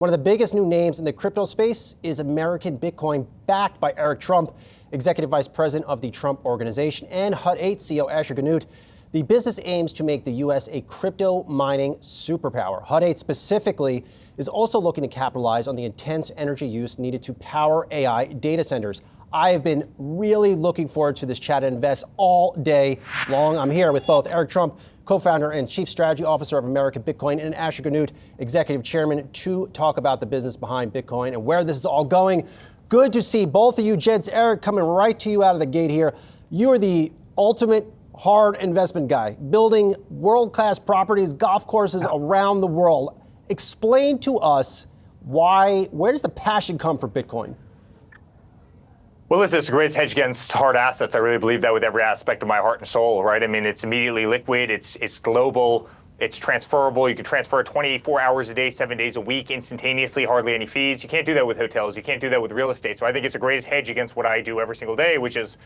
One of the biggest new names in the crypto space is American Bitcoin, backed by Eric Trump, Executive Vice President of the Trump Organization, and Hut 8 CEO Asher Genoot. The business aims to make the U.S. a crypto mining superpower. Hut 8 specifically is also looking to capitalize on the intense energy use needed to power AI data centers. I have been really looking forward to this chat and invest all day long. I'm here with both Eric Trump, co-founder and chief strategy officer of American Bitcoin, and Asher Genoot, executive chairman, to talk about the business behind Bitcoin and where this is all going. Good to see both of you, gents. Eric, coming right to you out of the gate here. You are the ultimate hard investment guy, building world-class properties, golf courses around the world. Explain to us where does the passion come for Bitcoin? Well, listen, it's the greatest hedge against hard assets. I really believe that with every aspect of my heart and soul, right? I mean, it's immediately liquid, it's global, it's transferable. You can transfer 24 hours a day, 7 days a week, instantaneously, hardly any fees. You can't do that with hotels. You can't do that with real estate. So I think it's the greatest hedge against what I do every single day, which is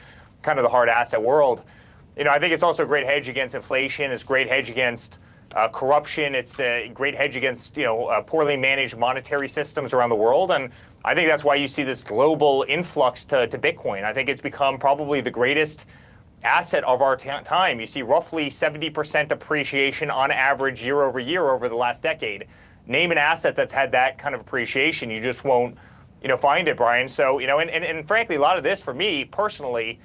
kind of the hard asset world. You know, I think it's also a great hedge against inflation. It's a great hedge against corruption. It's a great hedge against, poorly managed monetary systems around the world. And I think that's why you see this global influx to Bitcoin. I think it's become probably the greatest asset of our time. You see roughly 70% appreciation on average year over the last decade. Name an asset that's had that kind of appreciation. You just won't, find it, Brian. So, and frankly, a lot of this for me personally,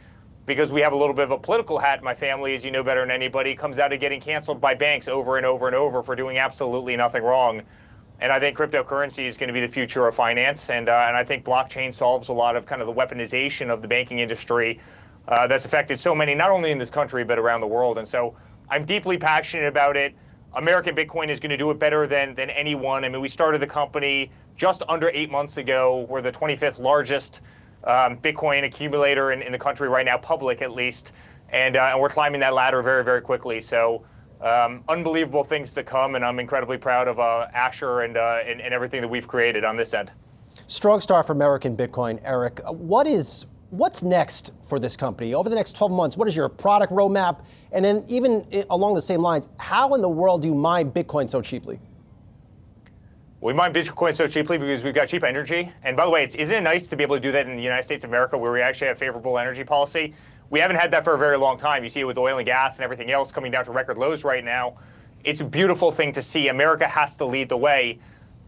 because we have a little bit of a political hat in my family, as you know better than anybody, comes out of getting canceled by banks over and over and over for doing absolutely nothing wrong. And I think cryptocurrency is going to be the future of finance. And I think blockchain solves a lot of kind of the weaponization of the banking industry that's affected so many, not only in this country, but around the world. And so I'm deeply passionate about it. American Bitcoin is going to do it better than anyone. I mean, we started the company just under 8 months ago. We're the 25th largest Bitcoin accumulator in the country right now, public at least. And we're climbing that ladder very, very quickly. So unbelievable things to come, and I'm incredibly proud of Asher and everything that we've created on this end. Strong start for American Bitcoin, Eric. What's next for this company over the next 12 months? What is your product roadmap? And then even along the same lines, how in the world do you mine Bitcoin so cheaply? We mine Bitcoin so cheaply because we've got cheap energy. And by the way, isn't it nice to be able to do that in the United States of America, where we actually have favorable energy policy? We haven't had that for a very long time. You see it with oil and gas and everything else coming down to record lows right now. It's a beautiful thing to see. America has to lead the way.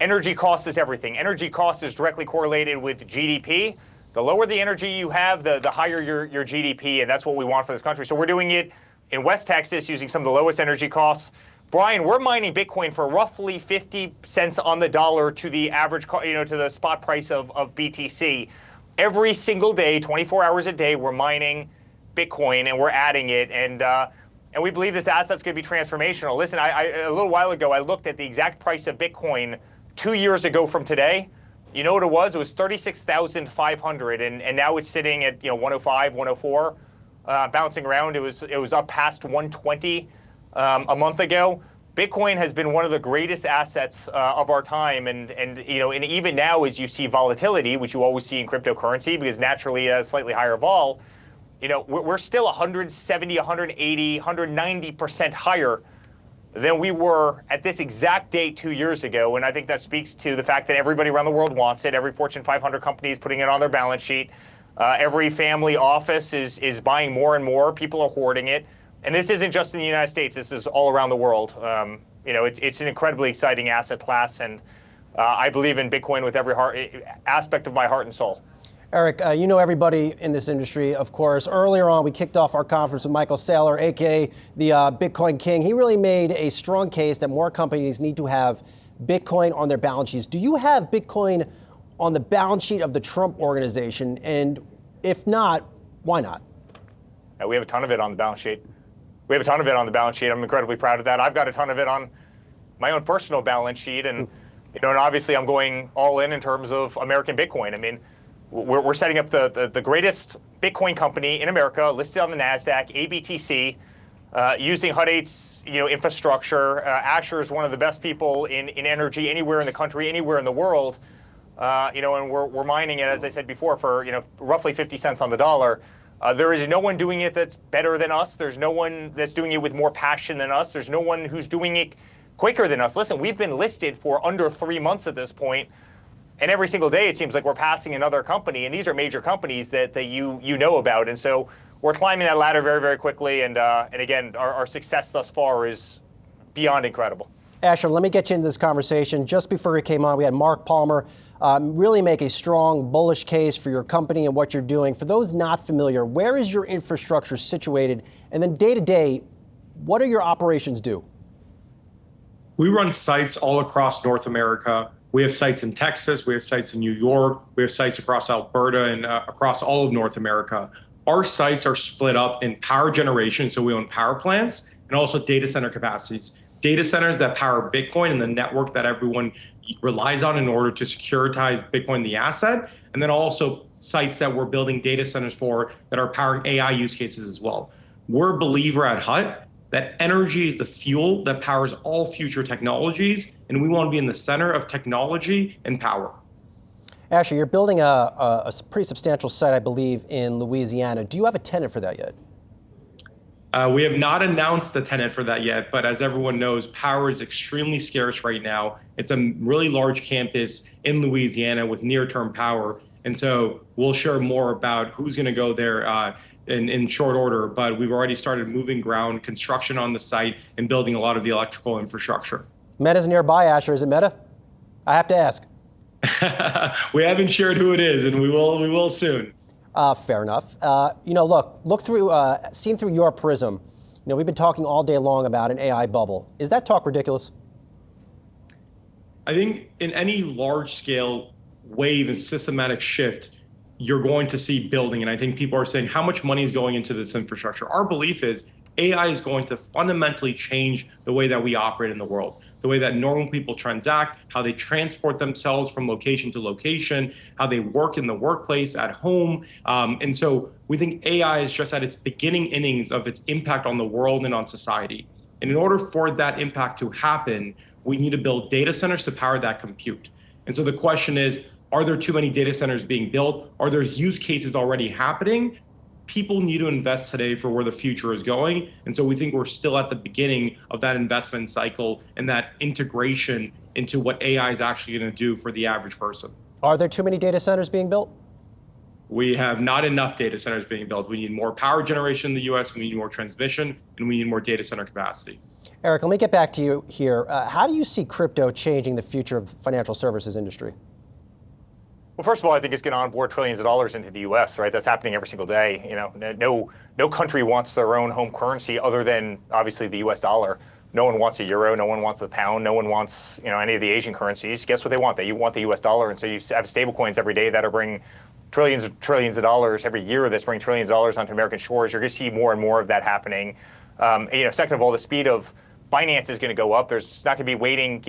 Energy cost is everything. Energy cost is directly correlated with GDP. The lower the energy you have, the higher your GDP, and that's what we want for this country. So we're doing it in West Texas using some of the lowest energy costs. Brian, we're mining Bitcoin for roughly 50 cents on the dollar to the average, to the spot price of BTC. Every single day, 24 hours a day, we're mining Bitcoin and we're adding it. And we believe this asset's going to be transformational. Listen, a little while ago, I looked at the exact price of Bitcoin 2 years ago from today. You know what it was? It was 36,500, and now it's sitting at 105, 104, bouncing around. It was up past 120. A month ago. Bitcoin has been one of the greatest assets of our time, and even now, as you see volatility, which you always see in cryptocurrency, because naturally a slightly higher vol, we're still 170, 180, 190% higher than we were at this exact date 2 years ago. And I think that speaks to the fact that everybody around the world wants it. Every Fortune 500 company is putting it on their balance sheet. Every family office is buying more and more. People are hoarding it. And this isn't just in the United States. This is all around the world. It's an incredibly exciting asset class, and I believe in Bitcoin with every aspect of my heart and soul. Eric, you know everybody in this industry, of course. Earlier on, we kicked off our conference with Michael Saylor, a.k.a. the Bitcoin King. He really made a strong case that more companies need to have Bitcoin on their balance sheets. Do you have Bitcoin on the balance sheet of the Trump Organization? And if not, why not? We have a ton of it on the balance sheet. I'm incredibly proud of that. I've got a ton of it on my own personal balance sheet. And, and obviously I'm going all in terms of American Bitcoin. I mean, we're setting up the greatest Bitcoin company in America, listed on the Nasdaq, ABTC, using Hut 8's infrastructure. Asher is one of the best people in energy anywhere in the country, anywhere in the world. And we're mining it, as I said before, for roughly 50 cents on the dollar. There is no one doing it that's better than us. There's no one that's doing it with more passion than us. There's no one who's doing it quicker than us. Listen, we've been listed for under 3 months at this point, and every single day it seems like we're passing another company, and these are major companies that you know about. And so we're climbing that ladder very, very quickly, and again, our success thus far is beyond incredible. Asher, let me get you into this conversation. Just before we came on, we had Mark Palmer really make a strong bullish case for your company and what you're doing. For those not familiar, where is your infrastructure situated? And then day to day, what do your operations do? We run sites all across North America. We have sites in Texas, we have sites in New York, we have sites across Alberta and across all of North America. Our sites are split up in power generation, so we own power plants, and also data center capacities. Data centers that power Bitcoin and the network that everyone relies on in order to securitize Bitcoin, the asset, and then also sites that we're building data centers for that are powering AI use cases as well. We're a believer at Hut that energy is the fuel that powers all future technologies, and we want to be in the center of technology and power. Asher, you're building a pretty substantial site, I believe, in Louisiana. Do you have a tenant for that yet? We have not announced the tenant for that yet, but as everyone knows, power is extremely scarce right now. It's a really large campus in Louisiana with near-term power. And so we'll share more about who's going to go there in short order, but we've already started moving ground, construction on the site, and building a lot of the electrical infrastructure. Meta's nearby, Asher. Is it Meta? I have to ask. We haven't shared who it is, and we will soon. Fair enough. Look through, seen through your prism. We've been talking all day long about an AI bubble. Is that talk ridiculous? I think in any large-scale wave and systematic shift, you're going to see building. And I think people are saying, how much money is going into this infrastructure? Our belief is AI is going to fundamentally change the way that we operate in the world, the way that normal people transact, how they transport themselves from location to location, how they work in the workplace, at home. And so we think AI is just at its beginning innings of its impact on the world and on society. And in order for that impact to happen, we need to build data centers to power that compute. And so the question is, are there too many data centers being built? Are there use cases already happening? People need to invest today for where the future is going. And so we think we're still at the beginning of that investment cycle and that integration into what AI is actually going to do for the average person. Are there too many data centers being built? We have not enough data centers being built. We need more power generation in the US, we need more transmission, and we need more data center capacity. Eric, let me get back to you here. How do you see crypto changing the future of financial services industry? Well, first of all, I think it's going to onboard trillions of dollars into the U.S., right? That's happening every single day. No country wants their own home currency other than obviously the U.S. dollar. No one wants a euro. No one wants the pound. No one wants any of the Asian currencies. Guess what they want? They want the U.S. dollar, and so you have stable coins every day that are bringing trillions of dollars every year. That's bringing trillions of dollars onto American shores. You're going to see more and more of that happening. Second of all, the speed of finance is going to go up. There's not going to be waiting,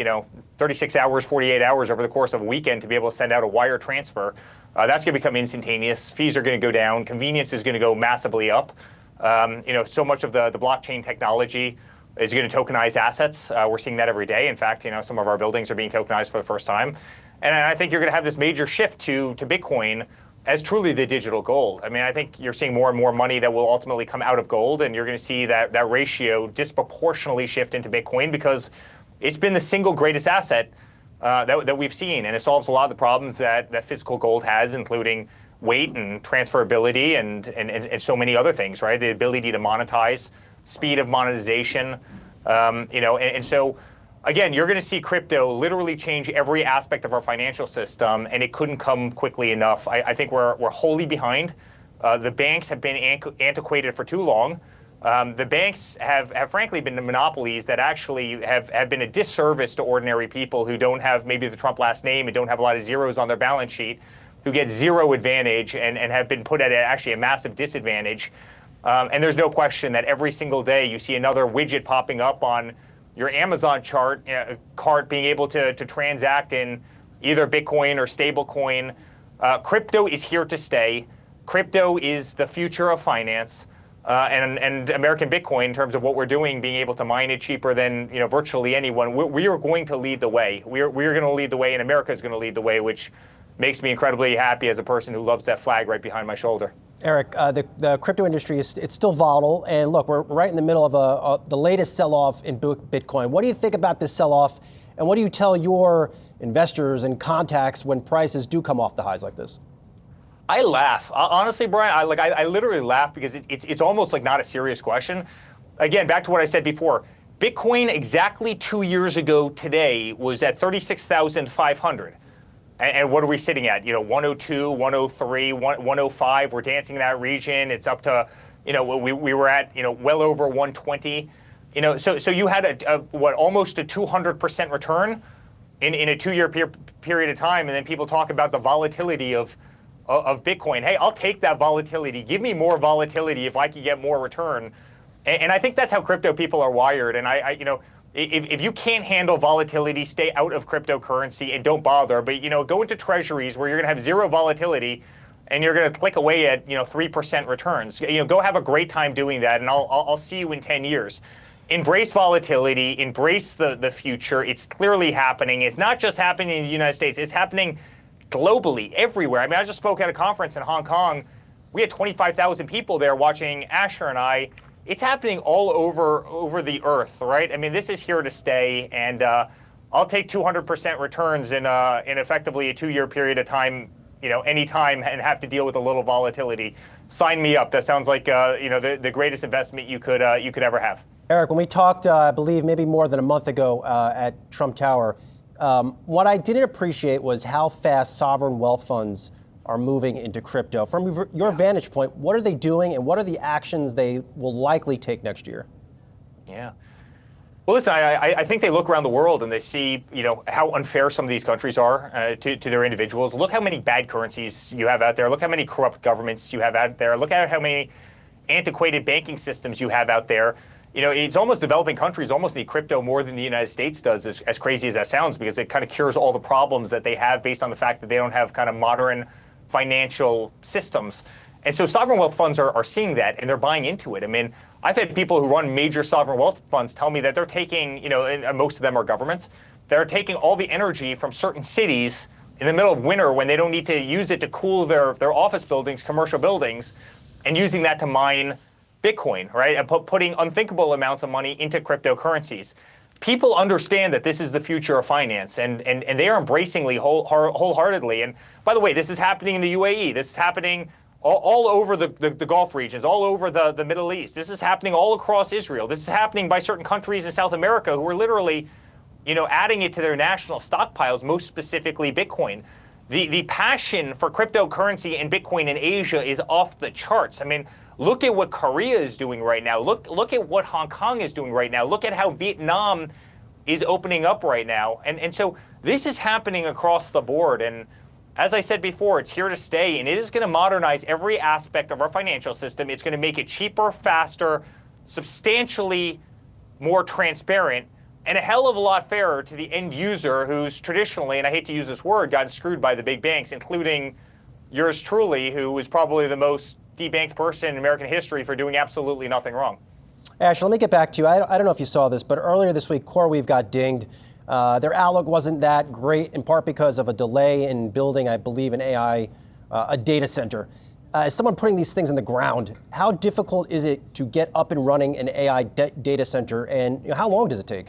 36 hours, 48 hours over the course of a weekend to be able to send out a wire transfer. That's going to become instantaneous. Fees are going to go down. Convenience is going to go massively up. So much of the blockchain technology is going to tokenize assets. We're seeing that every day. In fact, some of our buildings are being tokenized for the first time. And I think you're going to have this major shift to Bitcoin as truly the digital gold. I mean, I think you're seeing more and more money that will ultimately come out of gold, and you're going to see that ratio disproportionately shift into Bitcoin because it's been the single greatest asset that we've seen, and it solves a lot of the problems that physical gold has, including weight and transferability and so many other things, right? The ability to monetize, speed of monetization, and so again, you're going to see crypto literally change every aspect of our financial system, and it couldn't come quickly enough. I think we're wholly behind. The banks have been antiquated for too long. The banks have frankly been the monopolies that actually have been a disservice to ordinary people who don't have maybe the Trump last name and don't have a lot of zeros on their balance sheet, who get zero advantage and have been put at actually a massive disadvantage. And there's no question that every single day you see another widget popping up on your Amazon cart being able to transact in either Bitcoin or stablecoin. Crypto is here to stay. Crypto is the future of finance. And American Bitcoin, in terms of what we're doing, being able to mine it cheaper than virtually anyone, we are going to lead the way. We are going to lead the way, and America is going to lead the way, which makes me incredibly happy as a person who loves that flag right behind my shoulder. Eric, the crypto industry it's still volatile, and look, we're right in the middle of the latest sell-off in Bitcoin. What do you think about this sell-off, and what do you tell your investors and contacts when prices do come off the highs like this? I laugh. Honestly, Brian, I literally laugh because it's almost like not a serious question. Again, back to what I said before. Bitcoin exactly 2 years ago today was at 36,500. And what are we sitting at? 102, 103, 105. We're dancing in that region. It's up to, we were at, well over 120. So you had almost a 200% return in a 2-year period of time. And then people talk about the volatility of Bitcoin. Hey, I'll take that volatility. Give me more volatility if I can get more return. And I think that's how crypto people are wired. And if you can't handle volatility, stay out of cryptocurrency and don't bother. But go into treasuries where you're going to have zero volatility, and you're going to click away at 3% returns. Go have a great time doing that, and I'll see you in 10 years. Embrace volatility. Embrace the future. It's clearly happening. It's not just happening in the United States. It's happening globally, everywhere. I mean, I just spoke at a conference in Hong Kong. We had 25,000 people there watching Asher and I. It's happening all over the earth, right? I mean, this is here to stay, and I'll take 200% returns in effectively a 2-year period of time, anytime, and have to deal with a little volatility. Sign me up. That sounds like the greatest investment you could ever have. Eric, when we talked, I believe maybe more than a month ago at Trump Tower, what I didn't appreciate was how fast sovereign wealth funds are moving into crypto. From your vantage point, what are they doing, and what are the actions they will likely take next year? Yeah. Well, listen, I think they look around the world and they see, how unfair some of these countries are to their individuals. Look how many bad currencies you have out there. Look how many corrupt governments you have out there. Look at how many antiquated banking systems you have out there. It's almost developing countries almost need crypto more than the United States does, as crazy as that sounds, because it kind of cures all the problems that they have based on the fact that they don't have kind of modern financial systems. And so sovereign wealth funds are seeing that, and they're buying into it. I mean, I've had people who run major sovereign wealth funds tell me that they're taking, and most of them are governments, they're taking all the energy from certain cities in the middle of winter when they don't need to use it to cool their office buildings, commercial buildings, and using that to mine Bitcoin, right? And putting unthinkable amounts of money into cryptocurrencies. People understand that this is the future of finance, and they are embracingly wholeheartedly. And by the way, this is happening in the UAE. This is happening all over the Gulf regions, all over the Middle East. This is happening all across Israel. This is happening by certain countries in South America who are literally, adding it to their national stockpiles, most specifically Bitcoin. The passion for cryptocurrency and Bitcoin in Asia is off the charts. I mean, look at what Korea is doing right now. Look at what Hong Kong is doing right now. Look at how Vietnam is opening up right now. And so this is happening across the board. And as I said before, it's here to stay, and it is going to modernize every aspect of our financial system. It's going to make it cheaper, faster, substantially more transparent, and a hell of a lot fairer to the end user who's traditionally, and I hate to use this word, gotten screwed by the big banks, including yours truly, who is probably the most debanked person in American history for doing absolutely nothing wrong. Ash, let me get back to you. I don't know if you saw this, but earlier this week, CoreWeave got dinged. Their outlook wasn't that great, in part because of a delay in building, I believe, a data center. As someone putting these things in the ground, how difficult is it to get up and running an AI data center, and how long does it take?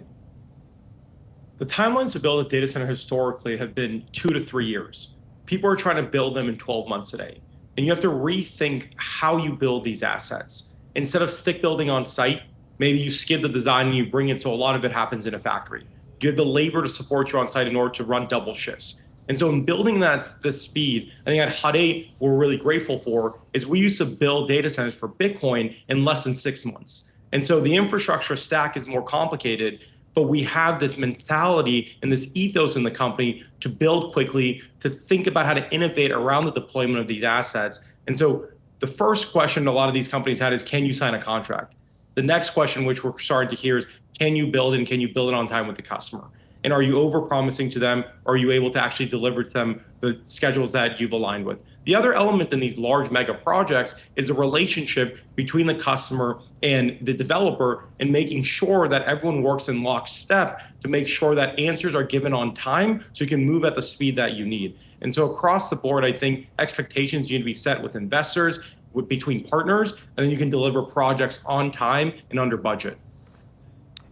The timelines to build a data center historically have been 2 to 3 years. People are trying to build them in 12 months today. And you have to rethink how you build these assets. Instead of stick building on site, maybe you skid the design and you bring it so a lot of it happens in a factory. You have the labor to support you on site in order to run double shifts. And so in building this speed, I think at Hut 8, what we're really grateful for is we used to build data centers for Bitcoin in less than 6 months. And so the infrastructure stack is more complicated, but we have this mentality and this ethos in the company to build quickly, to think about how to innovate around the deployment of these assets. And so the first question a lot of these companies had is, can you sign a contract? The next question, which we're starting to hear, is, can you build it, and can you build it on time with the customer? And are you over-promising to them, or are you able to actually deliver to them the schedules that you've aligned with? The other element in these large mega projects is a relationship between the customer and the developer, and making sure that everyone works in lockstep to make sure that answers are given on time so you can move at the speed that you need. And so across the board, I think expectations need to be set with investors, between partners, and then you can deliver projects on time and under budget.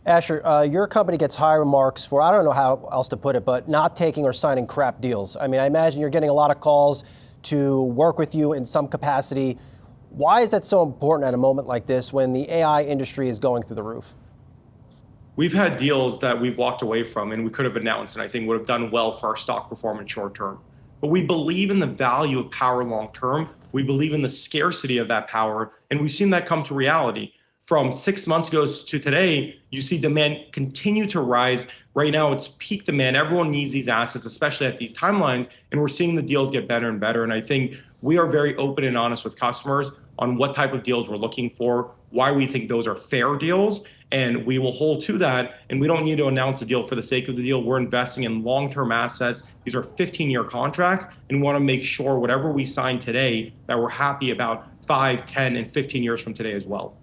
Asher, your company gets high remarks for, I don't know how else to put it, but not taking or signing crap deals. I mean, I imagine you're getting a lot of calls to work with you in some capacity. Why is that so important at a moment like this when the AI industry is going through the roof? We've had deals that we've walked away from and we could have announced and I think would have done well for our stock performance short term. But we believe in the value of power long term. We believe in the scarcity of that power. And we've seen that come to reality. From 6 months ago to today, you see demand continue to rise. Right now, it's peak demand. Everyone needs these assets, especially at these timelines. And we're seeing the deals get better and better. And I think we are very open and honest with customers on what type of deals we're looking for, why we think those are fair deals. And we will hold to that. And we don't need to announce a deal for the sake of the deal. We're investing in long-term assets. These are 15-year contracts. And we want to make sure whatever we sign today, that we're happy about 5, 10, and 15 years from today as well.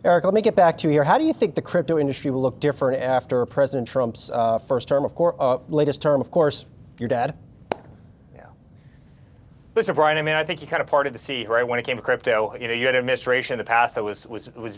Eric, let me get back to you here. How do you think the crypto industry will look different after President Trump's latest term? Of course, your dad. Yeah. Listen, Brian. I mean, I think you kind of parted the sea, right? When it came to crypto, you had an administration in the past that was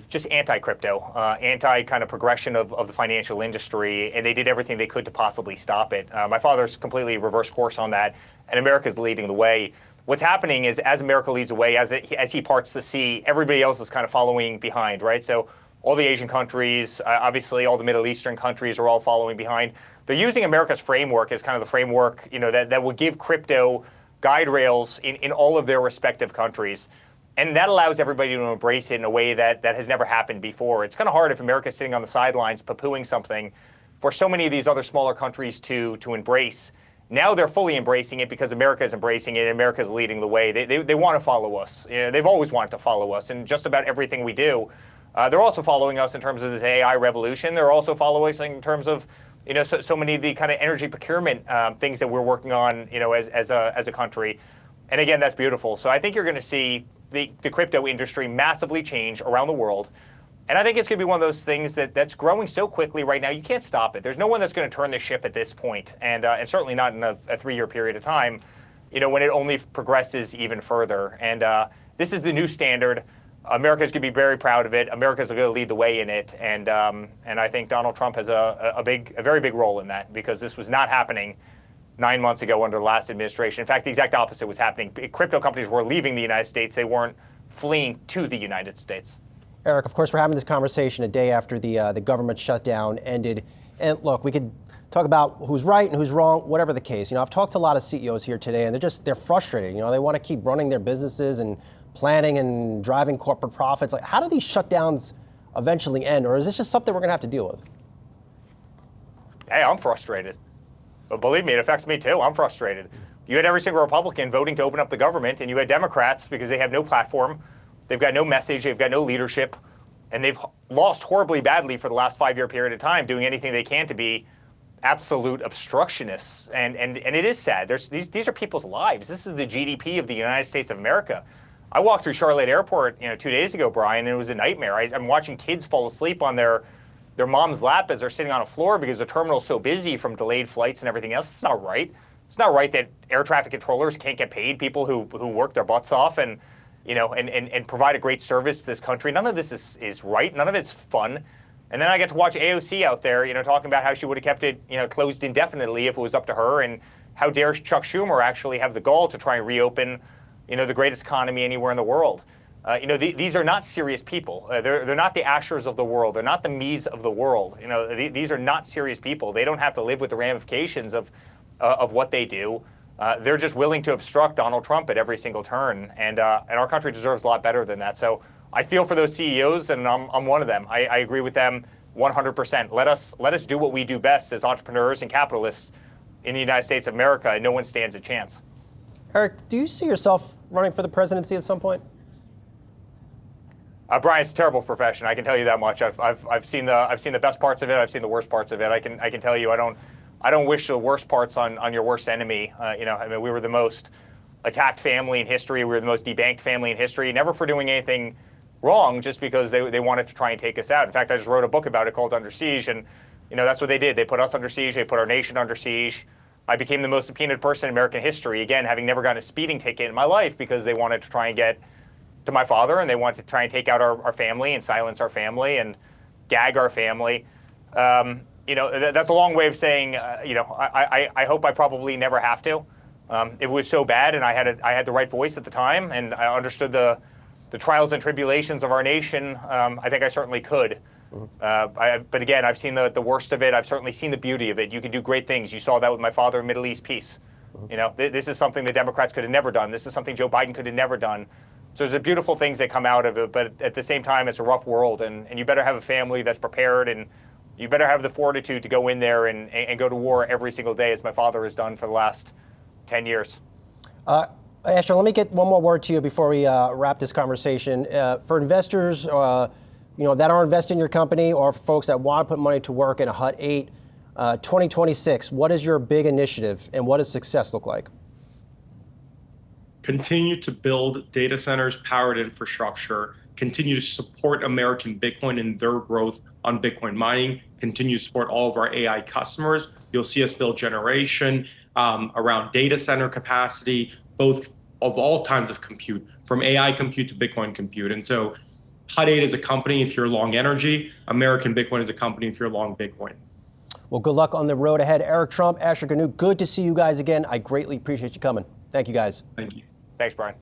just anti-crypto, anti kind of progression of the financial industry, and they did everything they could to possibly stop it. My father's completely reversed course on that, and America's leading the way. What's happening is as America leads the way, as he parts the sea, everybody else is kind of following behind, right? So all the Asian countries, obviously all the Middle Eastern countries are all following behind. They're using America's framework as kind of the framework, that will give crypto guide rails in all of their respective countries. And that allows everybody to embrace it in a way that has never happened before. It's kind of hard if America's sitting on the sidelines poo-pooing something for so many of these other smaller countries to embrace. Now they're fully embracing it because America is embracing it and America is leading the way. They want to follow us. They've always wanted to follow us in just about everything we do. They're also following us in terms of this AI revolution. They're also following us in terms of so many of the kind of energy procurement things that we're working on as a country. And again, that's beautiful. So I think you're going to see the crypto industry massively change around the world. And I think it's going to be one of those things that's growing so quickly right now, you can't stop it. There's no one that's going to turn the ship at this point, and certainly not in a 3-year period of time, when it only progresses even further. And this is the new standard. America's going to be very proud of it. America's going to lead the way in it. And I think Donald Trump has a very big role in that, because this was not happening 9 months ago under the last administration. In fact, the exact opposite was happening. Crypto companies were leaving the United States. They weren't fleeing to the United States. Eric, of course, we're having this conversation a day after the government shutdown ended. And look, we could talk about who's right and who's wrong, whatever the case. I've talked to a lot of CEOs here today, and they're frustrated. They want to keep running their businesses and planning and driving corporate profits. Like, how do these shutdowns eventually end? Or is this just something we're going to have to deal with? Hey, I'm frustrated. But believe me, it affects me too. I'm frustrated. You had every single Republican voting to open up the government, and you had Democrats, because they have no platform. They've got no message, they've got no leadership, and they've lost horribly badly for the last 5-year period of time, doing anything they can to be absolute obstructionists. And it is sad. These are people's lives. This is the GDP of the United States of America. I walked through Charlotte Airport 2 days ago, Brian, and it was a nightmare. I'm watching kids fall asleep on their mom's lap as they're sitting on a floor because the terminal's so busy from delayed flights and everything else. It's not right. It's not right that air traffic controllers can't get paid, people who work their butts off and provide a great service to this country. None of this is right. None of it's fun. And then I get to watch AOC out there, talking about how she would have kept it, closed indefinitely if it was up to her. And how dare Chuck Schumer actually have the gall to try and reopen, the greatest economy anywhere in the world. These are not serious people. They're not the Ashers of the world. They're not the me's of the world. These are not serious people. They don't have to live with the ramifications of what they do. They're just willing to obstruct Donald Trump at every single turn, and our country deserves a lot better than that. So I feel for those CEOs, and I'm one of them. I agree with them 100%. Let us do what we do best as entrepreneurs and capitalists in the United States of America, and no one stands a chance. Eric, do you see yourself running for the presidency at some point? Brian, it's a terrible profession. I can tell you that much. I've seen the best parts of it. I've seen the worst parts of it. I can tell you, I don't wish the worst parts on your worst enemy. We were the most attacked family in history. We were the most debanked family in history, never for doing anything wrong, just because they wanted to try and take us out. In fact, I just wrote a book about it called Under Siege, and that's what they did. They put us under siege. They put our nation under siege. I became the most subpoenaed person in American history, again, having never gotten a speeding ticket in my life, because they wanted to try and get to my father, and they want to try and take out our family and silence our family and gag our family. That's a long way of saying, I hope I probably never have to. If it was so bad, and I had the right voice at the time, and I understood the trials and tribulations of our nation, I think I certainly could. But again, I've seen the worst of it. I've certainly seen the beauty of it. You can do great things. You saw that with my father in Middle East peace. This is something the Democrats could have never done. This is something Joe Biden could have never done. So there's beautiful things that come out of it, but at the same time, it's a rough world, and you better have a family that's prepared, and you better have the fortitude to go in there and go to war every single day, as my father has done for the last 10 years. Asher, let me get one more word to you before we wrap this conversation. For investors that are investing in your company, or for folks that want to put money to work in a Hut 8, 2026, what is your big initiative, and what does success look like? Continue to build data centers, powered infrastructure, continue to support American Bitcoin and their growth on Bitcoin mining, continue to support all of our AI customers. You'll see us build generation around data center capacity, both of all kinds of compute, from AI compute to Bitcoin compute. And so Hut 8 is a company if you're long energy. American Bitcoin is a company if you're long Bitcoin. Well, good luck on the road ahead. Eric Trump, Asher Genoot, good to see you guys again. I greatly appreciate you coming. Thank you, guys. Thank you. Thanks, Brian.